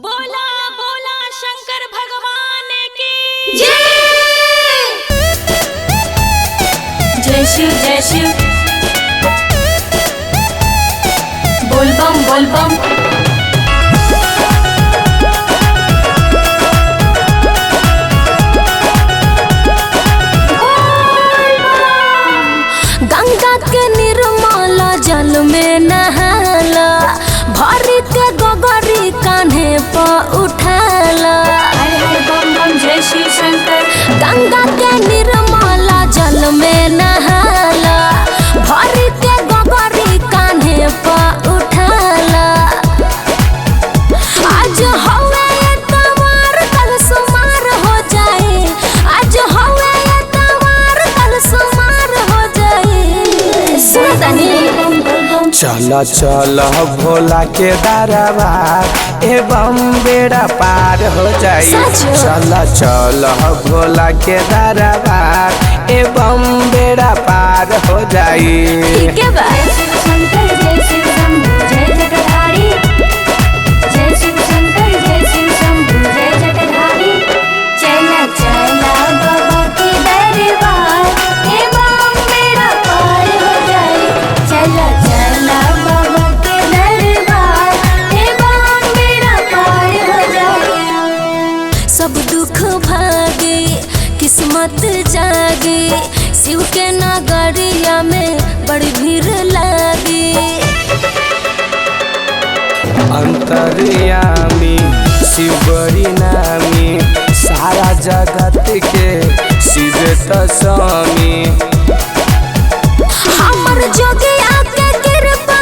बोला बोला शंकर भगवान की जय। जय शिव जय शिव। बोल बम बोल बम। गंगा के निर्मला जल में नहाला, भरी के गोगरी कान्हे पर उठाला। हरे हरे बम बम जय शिव शंकर। गंगा के निर्मला जल में नहाला, भरी के गोगरी कान्हे पर उठाला। आज हवे तवार कल सुमार हो जाए, आज हवे तवार कल सुमार हो जाए। सुन तनी चल चल भोला के दरबार एवं बेड़ा पार हो जाई। चल चल भोला के दरबार एवं बेड़ा पार हो जाई। ठीक है बा। जय शिव शंकर जय शिव शंभू जय जटाधारी। जय शिव शंकर जय शिव शंभू जय जटाधारी। चला चला बाबा के दरबार एवं बेड़ा पार हो जाए। चला चला बाबा के दरबार एवं बेड़ा पार हो जाए। सब दुख भागे किस्मत जागे, शिव के नगरिया में बड़ी भीड़ लागी। अंतर्यामी शिव बड़ी नामी, सारा जगत के शिव त स्वामी। हमर जोगिया के कृपा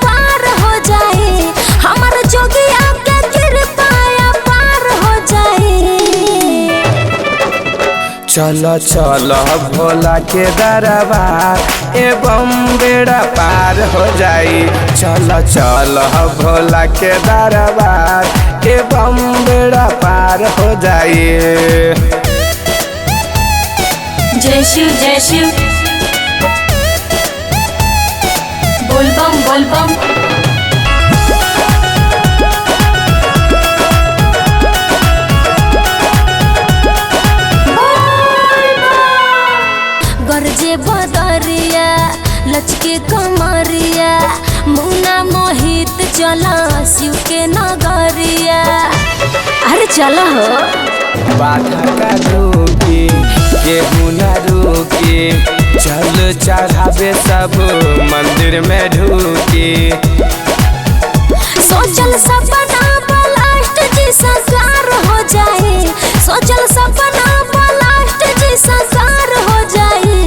पार हो जाए, हमर जोगिया के कृपा पार हो जाए। चल चल भोला के दरबार एवं बेड़ा पार हो जाई। चल चल भोला के दरबार एवं बेड़ा पार हो जाई। जय शिव जय शिव। बोल बम बोल बम। गरजे बदरिया लचके कमरिया, मुन्ना मोहित चला शिव के नगरिया। अरे चलो हो। बाधा का रोकी केहू न रोकी, चल चढ़ावे सब मंदिर में ढूकी। सोचल सपना ब्लास्ट जी साकार हो जाए, सोचल सपना ब्लास्ट जी साकार हो जाए।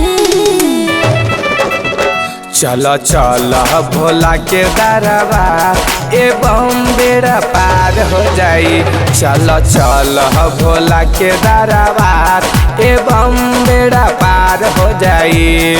चल चल भोला के दरबार एवं बेड़ा पार हो जाई। चल चल भोला के दरबार एवं बेड़ा पार हो जाई।